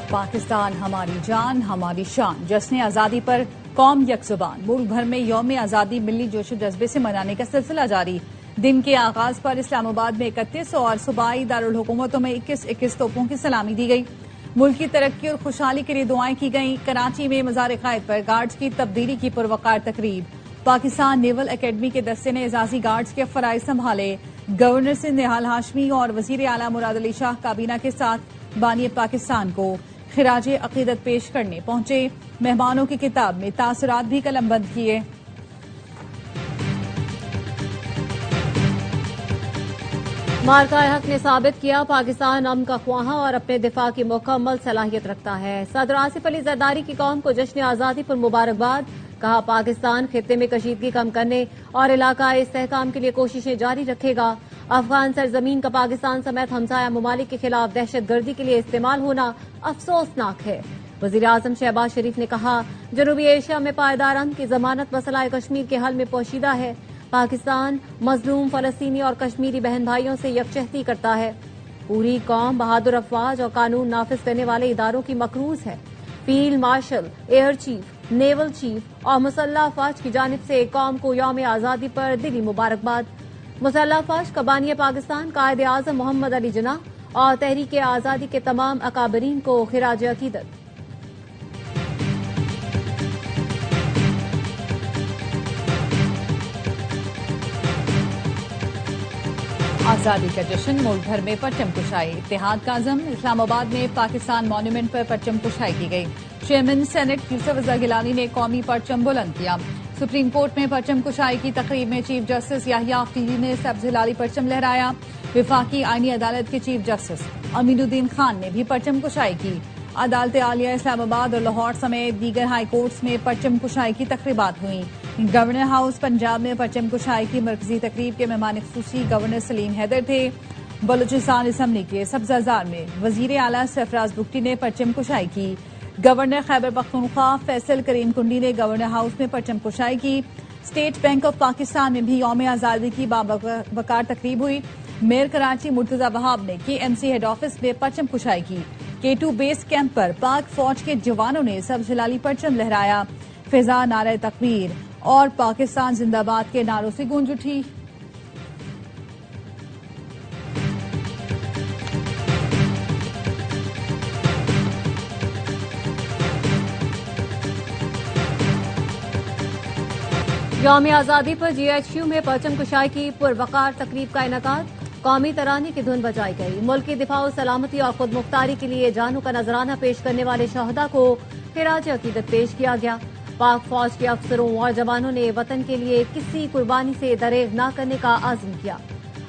پاکستان ہماری جان ہماری شان، جشن آزادی پر قوم یک زبان۔ ملک بھر میں یوم آزادی ملی جوش و جذبے سے منانے کا سلسلہ جاری۔ دن کے آغاز پر اسلام آباد میں 31 اور صوبائی دارالحکومتوں میں 21 توپوں کی سلامی دی گئی۔ ملک کی ترقی اور خوشحالی کے لیے دعائیں کی گئیں۔ کراچی میں مزار قائد پر گارڈز کی تبدیلی کی پروقار تقریب۔ پاکستان نیول اکیڈمی کے دستے نے اعزازی گارڈز کے فرائض سنبھالے۔ گورنر سندھ نہال ہاشمی اور وزیر اعلیٰ مراد علی شاہ کابینہ کے ساتھ بانی پاکستان کو خراج عقیدت پیش کرنے پہنچے۔ مہمانوں کی کتاب میں تاثرات بھی قلم بند کیے۔ مارکہ حق نے ثابت کیا پاکستان امن کا خواہاں اور اپنے دفاع کی مکمل صلاحیت رکھتا ہے۔ صدر آصف علی زرداری کی قوم کو جشن آزادی پر مبارکباد۔ کہا پاکستان خطے میں کشیدگی کم کرنے اور علاقائی استحکام کے لیے کوششیں جاری رکھے گا۔ افغان سرزمین کا پاکستان سمیت ہمسایہ ممالک کے خلاف دہشت گردی کے لیے استعمال ہونا افسوسناک ہے۔ وزیر اعظم شہباز شریف نے کہا جنوبی ایشیا میں پائیدار امن کی ضمانت مسئلہ کشمیر کے حل میں پوشیدہ ہے۔ پاکستان مظلوم فلسطینی اور کشمیری بہن بھائیوں سے یکجہتی کرتا ہے۔ پوری قوم بہادر افواج اور قانون نافذ کرنے والے اداروں کی مقروض ہے۔ Field marshal, air chief, naval chief اور مسلح افواج کی جانب سے قوم کو یوم آزادی پر دلی مبارکباد۔ مسلح افواج کا بانی پاکستان قائد اعظم محمد علی جناح اور تحریک آزادی کے تمام اکابرین کو خراج عقیدت۔ آزادی کا جشن، ملک بھر میں پرچم کشائی۔ اتحاد کا عزم، اسلام آباد میں پاکستان مانیومنٹ پر پرچم کشائی کی گئی۔ چیئرمین سینٹ یوسف رضا گیلانی نے قومی پرچم بلند کیا۔ سپریم کورٹ میں پرچم کشائی کی تقریب میں چیف جسٹس یحییٰ آفریدی نے سبز ہلالی پرچم لہرایا۔ وفاقی آئینی عدالت کے چیف جسٹس امین الدین خان نے بھی پرچم کشائی کی۔ عدالت عالیہ اسلام آباد اور لاہور سمیت دیگر ہائی کورٹس میں پرچم کشائی کی تقریبات ہوئیں۔ گورنر ہاؤس پنجاب میں پرچم کشائی کی مرکزی تقریب کے مہمان خصوصی گورنر سلیم حیدر تھے۔ بلوچستان اسمبلی کے سبزہ زار میں وزیر اعلیٰ سرفراز بگٹی نے پرچم کشائی کی۔ گورنر خیبر پختونخوا فیصل کریم کنڈی نے گورنر ہاؤس میں پرچم کشائی کی۔ اسٹیٹ بینک آف پاکستان میں بھی یوم آزادی کی باوقار تقریب ہوئی۔ میئر کراچی مرتضی وہاب نے KMC ہیڈ آفس میں پرچم کشائی کی۔ K2 بیس کیمپ پر پاک فوج کے جوانوں نے سبز ہلالی پرچم لہرایا۔ فضا نعرہ تکبیر اور پاکستان زندہ باد کے نعروں سے گونج اٹھی۔ یوم آزادی پر GHQ میں پرچم کشائی کی پروقار تقریب کا انعقاد۔ قومی ترانے کی دھن بجائی گئی۔ ملک کی دفاع و سلامتی اور خود مختاری کے لیے جانوں کا نذرانہ پیش کرنے والے شہداء کو خراج عقیدت پیش کیا گیا۔ پاک فوج کے افسروں اور جوانوں نے وطن کے لیے کسی قربانی سے دریغ نہ کرنے کا عزم کیا۔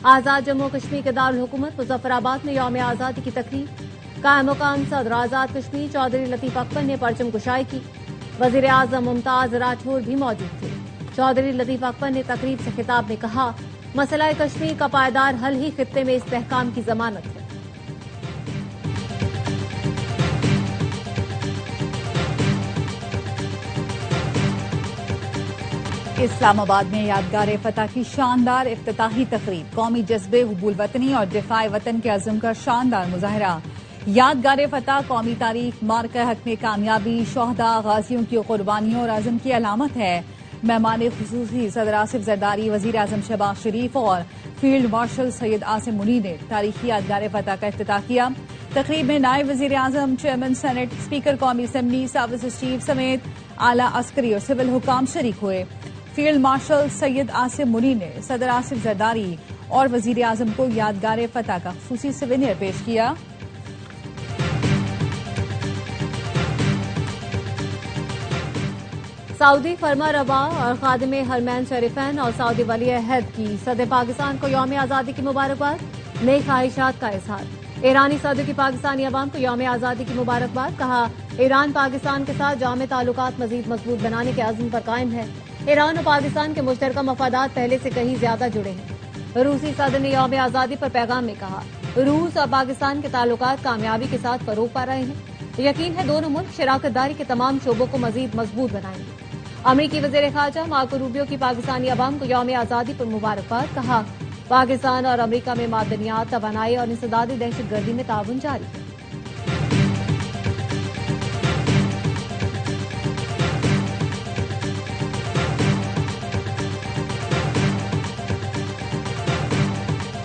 آزاد جموں و کشمیر کے دارالحکومت مظفر آباد میں یوم آزادی کی تقریب۔ قائم مقام صدر آزاد کشمیر چودھری لطیف اکبر نے پرچم کشائی کی۔ وزیر اعظم ممتاز راٹھور بھی موجود تھے۔ چودھری لطیف اکبر نے تقریب سے خطاب میں کہا مسئلہ کشمیر کا پائیدار حل ہی خطے میں استحکام کی ضمانت ہے۔ اسلام آباد میں یادگار فتح کی شاندار افتتاحی تقریب۔ قومی جذبے، حب الوطنی اور دفاع وطن کے عزم کا شاندار مظاہرہ۔ یادگار فتح قومی تاریخ، مارکہ حق میں کامیابی، شہداء غازیوں کی قربانیوں اور عزم کی علامت ہے۔ مہمان خصوصی صدر آصف زرداری، وزیر اعظم شہباز شریف اور فیلڈ مارشل سید عاصم منیر نے تاریخی یادگار فتح کا افتتاح کیا۔ تقریب میں نائب وزیر اعظم، چیئرمین سینٹ، اسپیکر قومی اسمبلی، سروسز چیف سمیت اعلیٰ عسکری اور سول حکام شریک ہوئے۔ فیلڈ مارشل سید عاصم منیر نے صدر آصف زرداری اور وزیر اعظم کو یادگار فتح کا خصوصی سوینئر پیش کیا۔ سعودی فرما روا اور خادم حرمین شریفین اور سعودی ولی عہد کی صدر پاکستان کو یوم آزادی کی مبارکباد۔ نئی خواہشات کا اظہار۔ ایرانی صدر کی پاکستانی عوام کو یوم آزادی کی مبارکباد۔ کہا ایران پاکستان کے ساتھ جامع تعلقات مزید مضبوط بنانے کے عزم پر قائم ہے۔ ایران اور پاکستان کے مشترکہ مفادات پہلے سے کہیں زیادہ جڑے ہیں۔ روسی صدر نے یوم آزادی پر پیغام میں کہا روس اور پاکستان کے تعلقات کامیابی کے ساتھ فروغ پا رہے ہیں۔ یقین ہے دونوں ملک شراکت داری کے تمام شعبوں کو مزید مضبوط بنائیں گے۔ امریکی وزیر خارجہ مارکو روبیو کی پاکستانی عوام کو یوم آزادی پر مبارکباد۔ کہا پاکستان اور امریکہ میں معدنیات، توانائی اور انسدادی دہشت گردی میں تعاون جاری ہے۔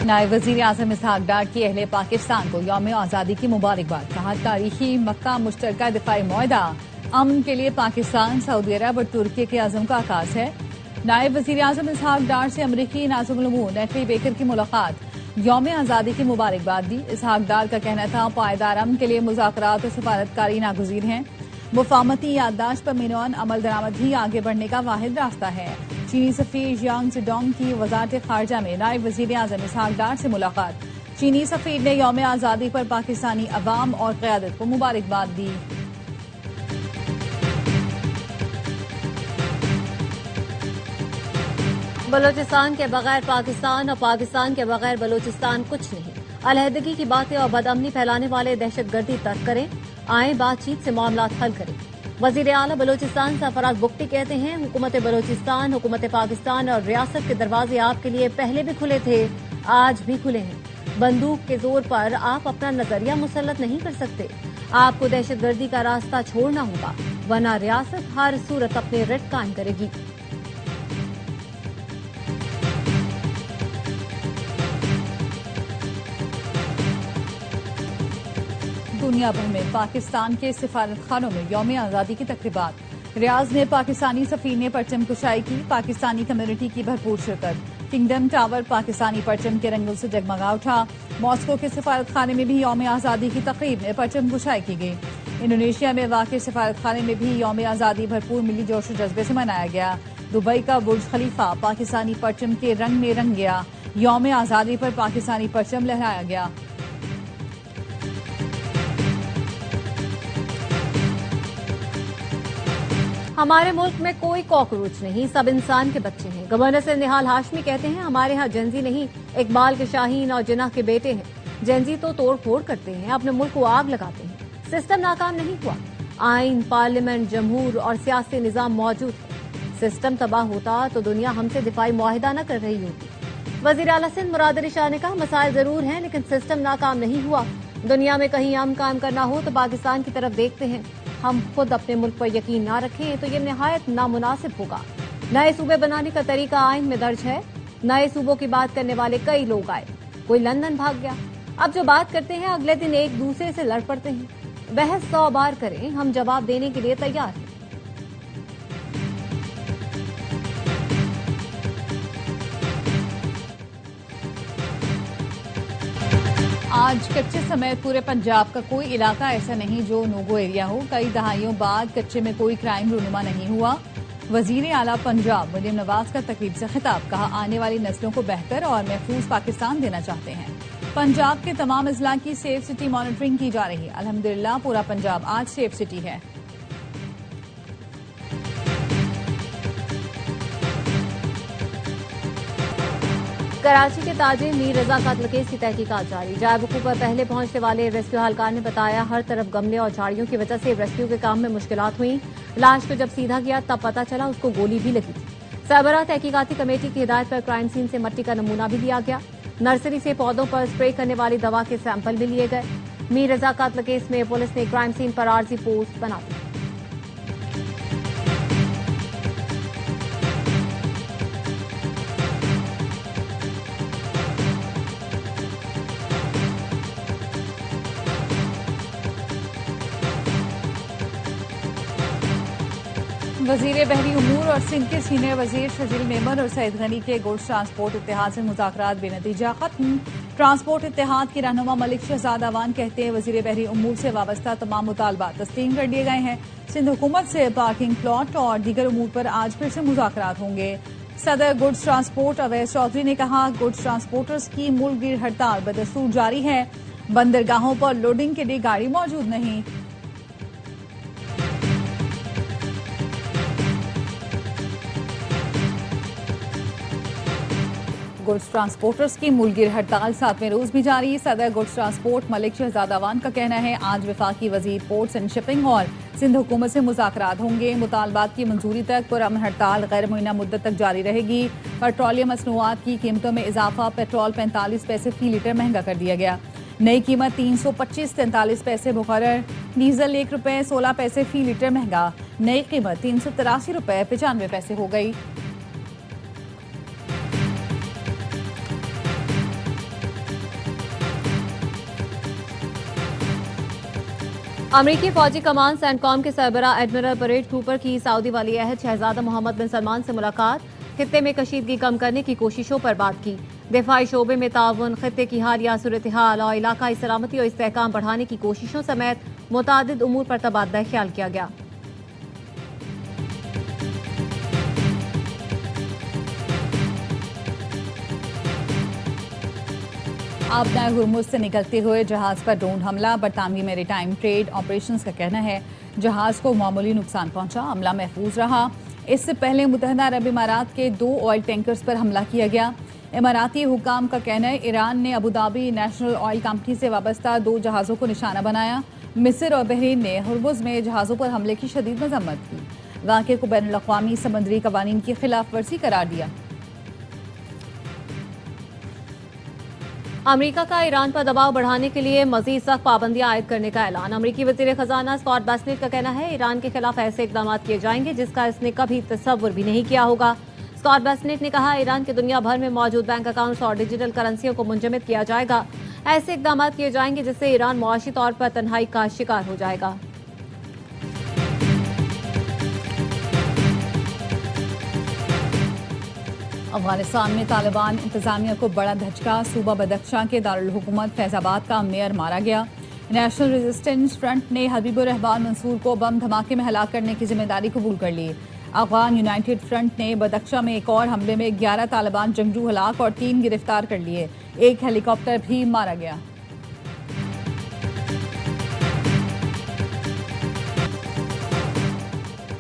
نائب وزیر اعظم اسحاق ڈار کی اہل پاکستان کو یوم آزادی کی مبارکباد. کہا تاریخی مکہ مشترکہ دفاعی معاہدہ امن کے لیے پاکستان، سعودی عرب اور ترکی کے عزم کا عکاس ہے. نائب وزیر اعظم اسحاق ڈار سے امریکی ناظم الامور نیٹلی بیکر کی ملاقات، یوم آزادی کی مبارکباد دی. اسحاق ڈار کا کہنا تھا پائیدار امن کے لیے مذاکرات اور سفارتکاری ناگزیر ہیں. مفاہمتی یادداشت پر مینوان عمل درآمد ہی آگے بڑھنے کا واحد راستہ ہے. چینی سفیر یانگ زیڈونگ کی وزارت خارجہ میں نائب وزیر اعظم اسحاق ڈار سے ملاقات. چینی سفیر نے یوم آزادی پر پاکستانی عوام اور قیادت کو مبارکباد دی. بلوچستان کے بغیر پاکستان اور پاکستان کے بغیر بلوچستان کچھ نہیں. علیحدگی کی باتیں اور بدامنی پھیلانے والے دہشت گردی ترک کریں، آئیں بات چیت سے معاملات حل کریں. وزیر اعلیٰ بلوچستان سرفراز بگٹی کہتے ہیں حکومت بلوچستان، حکومت پاکستان اور ریاست کے دروازے آپ کے لیے پہلے بھی کھلے تھے، آج بھی کھلے ہیں. بندوق کے زور پر آپ اپنا نظریہ مسلط نہیں کر سکتے. آپ کو دہشت گردی کا راستہ چھوڑنا ہوگا، ورنہ ریاست ہر صورت اپنے رٹ قائم کرے گی. دنیا بھر میں پاکستان کے سفارت خانوں میں یوم آزادی کی تقریبات. ریاض میں پاکستانی سفیر نے پرچم کشائی کی، پاکستانی کمیونٹی کی بھرپور شرکت. کنگڈم ٹاور پاکستانی پرچم کے رنگوں سے جگمگا اٹھا. ماسکو کے سفارت خانے میں بھی یوم آزادی کی تقریب میں پرچم کشائی کی گئی. انڈونیشیا میں واقع سفارت خانے میں بھی یوم آزادی بھرپور ملی جوش و جذبے سے منایا گیا. دبئی کا برج خلیفہ پاکستانی پرچم کے رنگ میں رنگ گیا. یوم آزادی پر پاکستانی پرچم لہرایا گیا. ہمارے ملک میں کوئی کاکروچ نہیں، سب انسان کے بچے ہیں. گورنر سے نہال ہاشمی کہتے ہیں ہمارے ہاں جنزی نہیں، اقبال کے شاہین اور جناح کے بیٹے ہیں. جنزی تو توڑ پھوڑ کرتے ہیں، اپنے ملک کو آگ لگاتے ہیں. سسٹم ناکام نہیں ہوا. آئین، پارلیمنٹ، جمہور اور سیاسی نظام موجود ہے. سسٹم تباہ ہوتا تو دنیا ہم سے دفاعی معاہدہ نہ کر رہی ہوتی. وزیر اعلیٰ سندھ مراد علی شاہ نے کہا مسائل ضرور ہیں لیکن سسٹم ناکام نہیں ہوا. دنیا میں کہیں امن قائم کرنا ہو تو پاکستان کی طرف دیکھتے ہیں. ہم خود اپنے ملک پر یقین نہ رکھیں تو یہ نہایت نامناسب ہوگا. نئے صوبے بنانے کا طریقہ آئین میں درج ہے. نئے صوبوں کی بات کرنے والے کئی لوگ آئے، کوئی لندن بھاگ گیا. اب جو بات کرتے ہیں اگلے دن ایک دوسرے سے لڑ پڑتے ہیں. بحث 100 بار کریں، ہم جواب دینے کے لیے تیار ہیں. آج کچے سمیت پورے پنجاب کا کوئی علاقہ ایسا نہیں جو نوگو ایریا ہو. کئی دہائیوں بعد کچے میں کوئی کرائم رونما نہیں ہوا. وزیر اعلیٰ پنجاب مریم نواز کا تقریب سے خطاب. کہا آنے والی نسلوں کو بہتر اور محفوظ پاکستان دینا چاہتے ہیں. پنجاب کے تمام اضلاع کی سیف سٹی مانیٹرنگ کی جا رہی ہے. الحمدللہ پورا پنجاب آج سیف سٹی ہے. کراچی کے تاجر میر رضا قتل کیس کی تحقیقات جاری. جائے وقوع پر پہلے پہنچنے والے ریسکیو اہلکار نے بتایا ہر طرف گملے اور جھاڑیوں کی وجہ سے ریسکیو کے کام میں مشکلات ہوئیں. لاش کو جب سیدھا کیا تب پتہ چلا اس کو گولی بھی لگی تھی. سربراہ تحقیقاتی کمیٹی کی ہدایت پر کرائم سین سے مٹی کا نمونہ بھی لیا گیا. نرسری سے پودوں پر اسپرے کرنے والی دوا کے سیمپل بھی لیے گئے. میر رضا قتل کیس میں پولیس نے کرائم سین پر عارضی پوسٹ بنا دی. وزیر بحری امور اور سندھ کے سینئر وزیر شجیل میمن اور سعید غنی کے گوشت ٹرانسپورٹ اتحاد سے مذاکرات بے نتیجہ ختم. ٹرانسپورٹ اتحاد کے رہنما ملک شہزاد اعوان کہتے ہیں وزیر بحری امور سے وابستہ تمام مطالبات تسلیم کر لیے گئے ہیں. سندھ حکومت سے پارکنگ پلاٹ اور دیگر امور پر آج پھر سے مذاکرات ہوں گے. صدر گڈز ٹرانسپورٹ اویس چودھری نے کہا گڈز ٹرانسپورٹرز کی ملک گیر ہڑتال بدستور جاری ہے. بندرگاہوں پر لوڈنگ کے لیے گاڑی موجود نہیں. گڈز ٹرانسپورٹرز کی ملگیر ہڑتال 7ویں روز بھی جاری. صدر گڈز ٹرانسپورٹ ملک شہزاد اعوان کا کہنا ہے آج وفاقی وزیر پورٹس اینڈ شپنگ اور سندھ حکومت سے مذاکرات ہوں گے. مطالبات کی منظوری تک پرامن ہڑتال غیر معینہ مدت تک جاری رہے گی. پیٹرولیم مصنوعات کی قیمتوں میں اضافہ. پیٹرول 45 پیسے فی لیٹر مہنگا کر دیا گیا. نئی قیمت 325.43 پیسے مقرر. ڈیزل ₹1.16 فی لیٹر مہنگا. نئی قیمت ₹383.95 ہو گئی. امریکی فوجی کمان سینٹکام کے سربراہ ایڈمرل پریڈ کوپر کی سعودی ولی عہد شہزادہ محمد بن سلمان سے ملاقات، خطے میں کشیدگی کم کرنے کی کوششوں پر بات کی۔ دفاعی شعبے میں تعاون، خطے کی حالیہ صورتحال اور علاقائی سلامتی اور استحکام بڑھانے کی کوششوں سمیت متعدد امور پر تبادلہ خیال کیا گیا۔ آبنہ ہرمز سے نکلتے ہوئے جہاز پر ڈرون حملہ۔ برطانوی میری ٹائم ٹریڈ آپریشنز کا کہنا ہے جہاز کو معمولی نقصان پہنچا، عملہ محفوظ رہا۔ اس سے پہلے متحدہ عرب امارات کے 2 آئل ٹینکرز پر حملہ کیا گیا۔ اماراتی حکام کا کہنا ہے ایران نے ابوظہبی نیشنل آئل کمپنی سے وابستہ 2 جہازوں کو نشانہ بنایا۔ مصر اور بحرین نے ہرمز میں جہازوں پر حملے کی شدید مذمت کی، واقعے کو بین الاقوامی سمندری قوانین کی خلاف ورزی قرار دیا۔ امریکہ کا ایران پر دباؤ بڑھانے کے لیے مزید سخت پابندیاں عائد کرنے کا اعلان۔ امریکی وزیر خزانہ اسکاٹ بیسنٹ کا کہنا ہے ایران کے خلاف ایسے اقدامات کیے جائیں گے جس کا اس نے کبھی تصور بھی نہیں کیا ہوگا۔ اسکاٹ بیسنٹ نے کہا ایران کے دنیا بھر میں موجود بینک اکاؤنٹس اور ڈیجیٹل کرنسیوں کو منجمد کیا جائے گا۔ ایسے اقدامات کیے جائیں گے جس سے ایران معاشی طور پر تنہائی کا شکار ہو جائے گا۔ افغانستان میں طالبان انتظامیہ کو بڑا دھچکا، صوبہ بدخشاں کے دارالحکومت فیض آباد کا میئر مارا گیا۔ نیشنل ریزسٹنس فرنٹ نے حبیب الرحمان منصور کو بم دھماکے میں ہلاک کرنے کی ذمہ داری قبول کر لی۔ افغان یونائٹڈ فرنٹ نے بدخشاں میں ایک اور حملے میں 11 طالبان جنگجو ہلاک اور 3 گرفتار کر لیے، ایک ہیلی کاپٹر بھی مارا گیا۔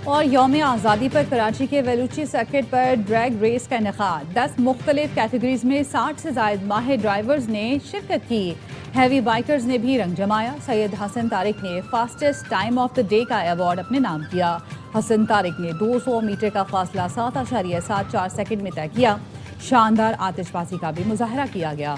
اور یوم آزادی پر کراچی کے ویلوچی سرکٹ پر ڈریگ ریس کا انعقاد۔ 10 مختلف کیٹیگریز میں 60 سے زائد ماہر ڈرائیورز نے شرکت کی۔ ہیوی بائکرز نے بھی رنگ جمایا۔ سید حسن طارق نے fastest time of the day کا ایوارڈ اپنے نام کیا۔ حسن طارق نے 200 میٹر کا فاصلہ 7.74 سیکنڈ میں طے کیا۔ شاندار آتش بازی کا بھی مظاہرہ کیا گیا۔